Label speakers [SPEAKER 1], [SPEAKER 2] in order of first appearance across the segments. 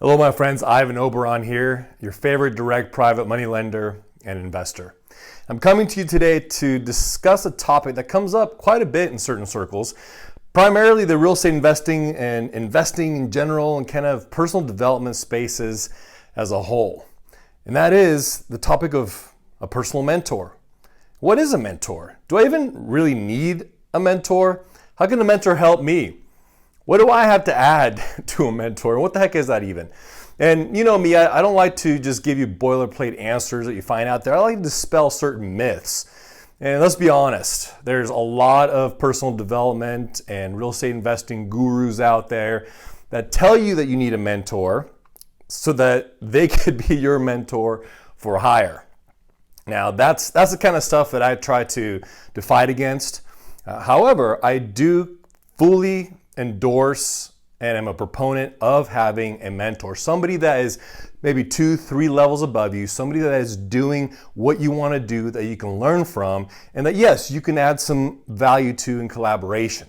[SPEAKER 1] Hello, my friends. Ivan Oberon here, your favorite direct private money lender and investor. I'm coming to you today to discuss a topic that comes up quite a bit in certain circles, primarily the real estate investing and investing in general and kind of personal development spaces as a whole. And that is the topic of a personal mentor. What is a mentor? Do I even really need a mentor? How can a mentor help me? What do I have to add to a mentor? What the heck is that even? And you know me, I don't like to just give you boilerplate answers that you find out there. I like to dispel certain myths. And let's be honest, there's a lot of personal development and real estate investing gurus out there that tell you that you need a mentor so that they could be your mentor for hire. Now, that's the kind of stuff that I try to fight against. However, I do fully endorse and am a proponent of having a mentor, somebody that is maybe 2-3 levels above you, somebody that is doing what you want to do, that you can learn from, and that yes, you can add some value to in collaboration.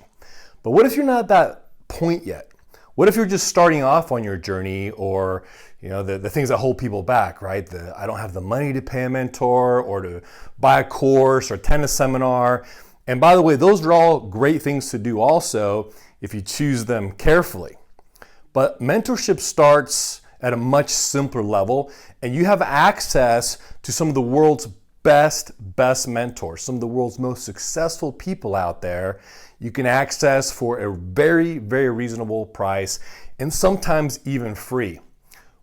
[SPEAKER 1] But what if you're not at that point yet? What if you're just starting off on your journey, or the things that hold people back, right? I don't have the money to pay a mentor or to buy a course or attend a seminar. And by the way, those are all great things to do also if you choose them carefully. But mentorship starts at a much simpler level, and you have access to some of the world's best mentors, some of the world's most successful people out there. You can access for a very, very reasonable price, and sometimes even free.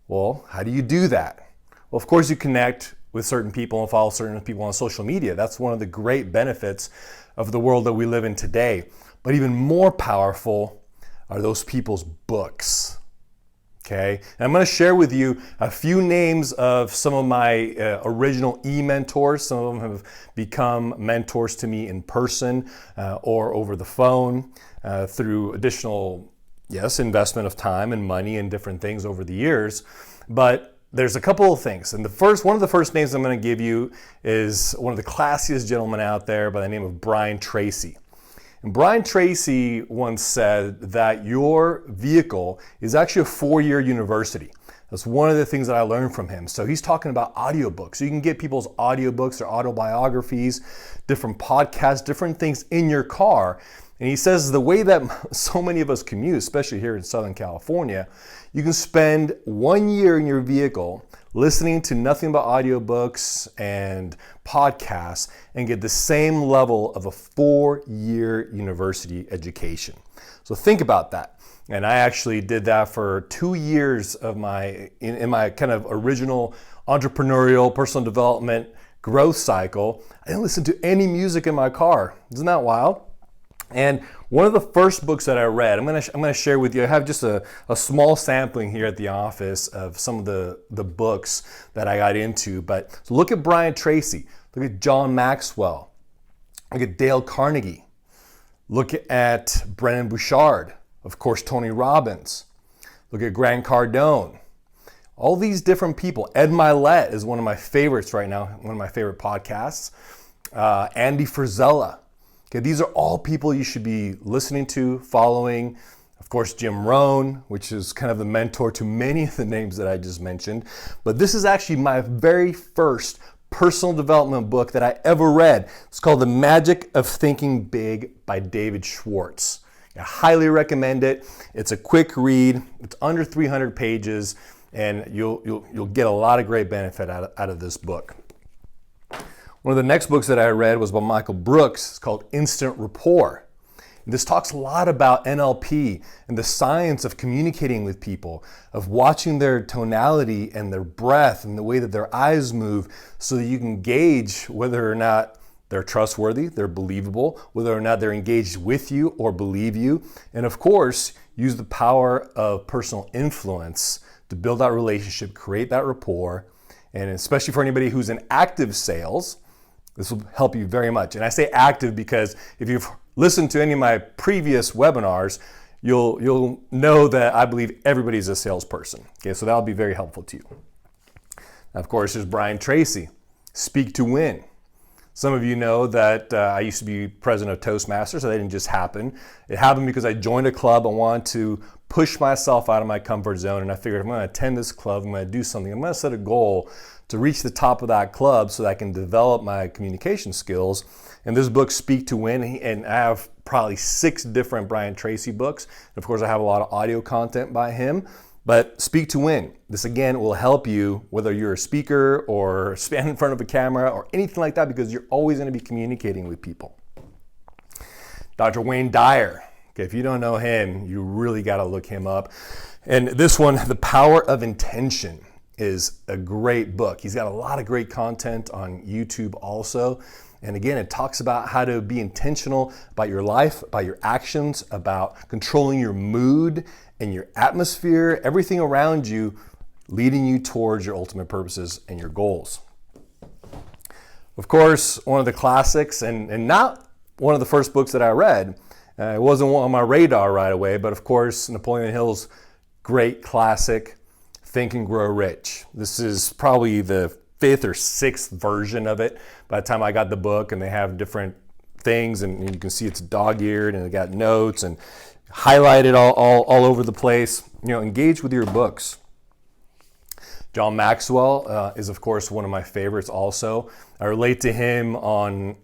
[SPEAKER 1] Well, how do you do that? Well, of course, you connect with certain people and follow certain people on social media. That's one of the great benefits of the world that we live in today. But even more powerful are those people's books. Okay, and I'm going to share with you a few names of some of my original e-mentors. Some of them have become mentors to me in person or over the phone through additional, investment of time and money and different things over the years. But there's a couple of things. And one of the first names I'm going to give you is one of the classiest gentlemen out there by the name of Brian Tracy. And Brian Tracy once said that your vehicle is actually a 4-year university. That's one of the things that I learned from him. So he's talking about audiobooks. So you can get people's audiobooks, their autobiographies, different podcasts, different things in your car. And he says the way that so many of us commute, especially here in Southern California, you can spend 1 year in your vehicle listening to nothing but audiobooks and podcasts and get the same level of a 4-year university education. So think about that. And I actually did that for 2 years of in my kind of original entrepreneurial personal development growth cycle. I didn't listen to any music in my car. Isn't that wild? And one of the first books that I read, I'm gonna share with you. I have just a small sampling here at the office of some of the books that I got into. But so look at Brian Tracy, look at John Maxwell, look at Dale Carnegie, look at Brendon Burchard, of course Tony Robbins, look at Grant Cardone. All these different people. Ed Milet is one of my favorites right now, one of my favorite podcasts. Andy Frisella. Okay, these are all people you should be listening to, following. Of course, Jim Rohn, which is kind of the mentor to many of the names that I just mentioned. But this is actually my very first personal development book that I ever read. It's called The Magic of Thinking Big by David Schwartz. I highly recommend it. It's a quick read. It's under 300 pages, and you'll get a lot of great benefit out of this book. One of the next books that I read was by Michael Brooks. It's called Instant Rapport. And this talks a lot about NLP and the science of communicating with people, of watching their tonality and their breath and the way that their eyes move so that you can gauge whether or not they're trustworthy, they're believable, whether or not they're engaged with you or believe you. And of course, use the power of personal influence to build that relationship, create that rapport. And especially for anybody who's in active sales, this will help you very much. And I say active because if you've listened to any of my previous webinars, you'll know that I believe everybody's a salesperson. Okay, so that'll be very helpful to you. Now, of course, there's Brian Tracy, Speak to Win. Some of you know that I used to be president of Toastmasters, so that didn't just happen. It happened because I joined a club and wanted to push myself out of my comfort zone, and I figured I'm going to attend this club, I'm going to do something, I'm going to set a goal to reach the top of that club so that I can develop my communication skills. And this book, Speak to Win, and I have probably 6 different Brian Tracy books. And of course, I have a lot of audio content by him. But Speak to Win, this again will help you whether you're a speaker or stand in front of a camera or anything like that, because you're always going to be communicating with people. Dr. Wayne Dyer, okay, if you don't know him, you really got to look him up. And this one, The Power of Intention, is a great book. He's got a lot of great content on YouTube also. And again, it talks about how to be intentional about your life, about your actions, about controlling your mood and your atmosphere, everything around you, leading you towards your ultimate purposes and your goals. Of course, one of the classics, and not one of the first books that I read, it wasn't on my radar right away, but of course, Napoleon Hills' great classic, Think and Grow Rich. This is probably the 5th or 6th version of it by the time I got the book, and they have different things, and you can see it's dog-eared, and it got notes and highlighted all over the place. You know, engage with your books. John Maxwell is, of course, one of my favorites also. I relate to him on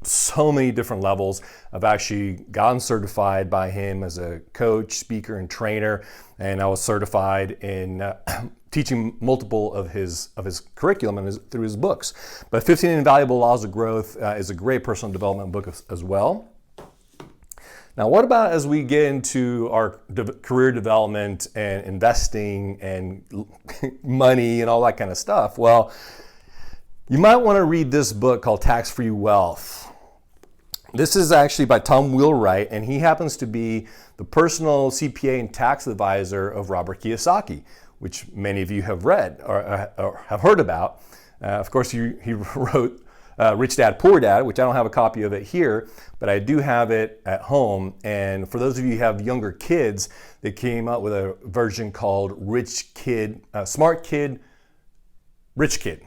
[SPEAKER 1] so many different levels. I've actually gotten certified by him as a coach, speaker, and trainer, and I was certified in teaching multiple of his curriculum and through his books. But 15 Invaluable Laws of Growth is a great personal development book as well. Now, what about as we get into our career development and investing and money and all that kind of stuff? Well, you might want to read this book called Tax-Free Wealth. This is actually by Tom Wheelwright, and he happens to be the personal CPA and tax advisor of Robert Kiyosaki, which many of you have read or have heard about. Of course, he wrote Rich Dad, Poor Dad, which I don't have a copy of it here, but I do have it at home. And for those of you who have younger kids, they came up with a version called Rich Kid, Smart Kid, Rich Kid,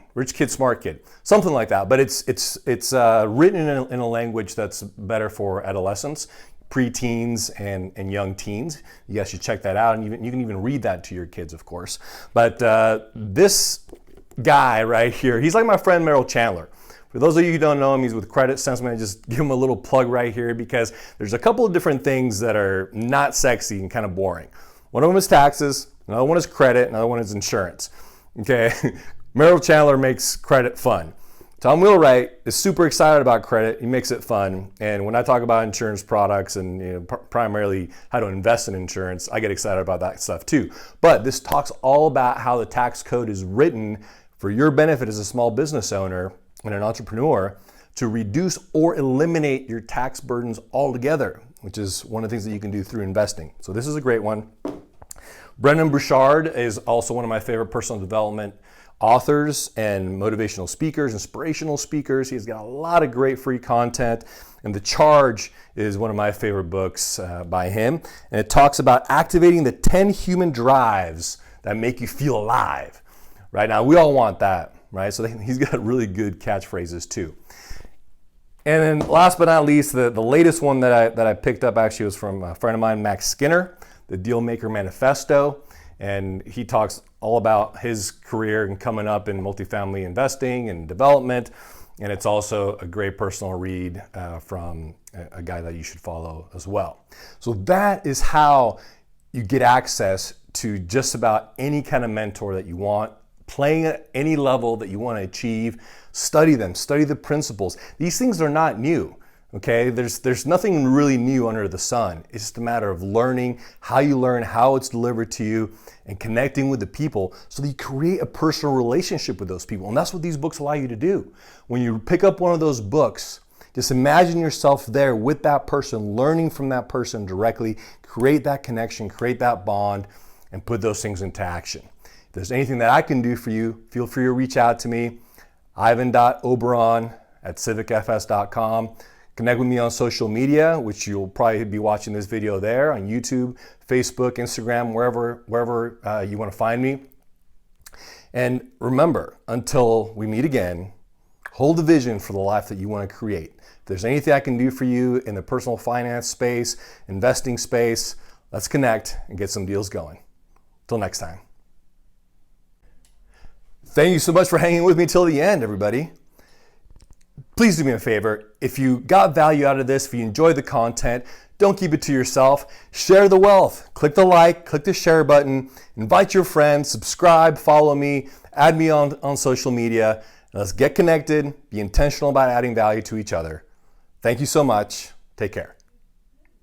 [SPEAKER 1] Smart Kid, something like that. But it's written in a language that's better for adolescents, preteens, and young teens. You guys should check that out, and you can even read that to your kids, of course. But this guy right here, he's like my friend Merrill Chandler. For those of you who don't know him, he's with Credit Sense. I'm going to just give him a little plug right here because there's a couple of different things that are not sexy and kind of boring. One of them is taxes, another one is credit, another one is insurance. Okay. Merrill Chandler makes credit fun. Tom Wheelwright is super excited about credit. He makes it fun. And when I talk about insurance products and primarily how to invest in insurance, I get excited about that stuff too. But this talks all about how the tax code is written for your benefit as a small business owner and an entrepreneur to reduce or eliminate your tax burdens altogether, which is one of the things that you can do through investing. So this is a great one. Brendon Burchard is also one of my favorite personal development authors and motivational speakers, inspirational speakers. He's got a lot of great free content. And The Charge is one of my favorite books by him. And it talks about activating the 10 human drives that make you feel alive. Right now, we all want that, right? So he's got really good catchphrases too. And then last but not least, the latest one that I picked up actually was from a friend of mine, Max Skinner, The Dealmaker Manifesto. And he talks all about his career and coming up in multifamily investing and development. And it's also a great personal read from a guy that you should follow as well. So that is how you get access to just about any kind of mentor that you want, playing at any level that you want to achieve. Study them, study the principles. These things are not new. Okay, there's nothing really new under the sun. It's just a matter of learning how you learn, how it's delivered to you, and connecting with the people so that you create a personal relationship with those people. And that's what these books allow you to do. When you pick up one of those books, just imagine yourself there with that person, learning from that person directly, create that connection, create that bond, and put those things into action. If there's anything that I can do for you, feel free to reach out to me, ivan.oberon@civicfs.com. Connect with me on social media, which you'll probably be watching this video there on YouTube, Facebook, Instagram, wherever you want to find me. And remember, until we meet again, hold the vision for the life that you want to create. If there's anything I can do for you in the personal finance space, investing space, Let's connect and get some deals going. Till next time. Thank you so much for hanging with me till the end, everybody. Please do me a favor. If you got value out of this, if you enjoyed the content, don't keep it to yourself. Share the wealth. Click the like, click the share button, invite your friends, subscribe, follow me, add me on social media. Let's get connected, be intentional about adding value to each other. Thank you so much. Take care.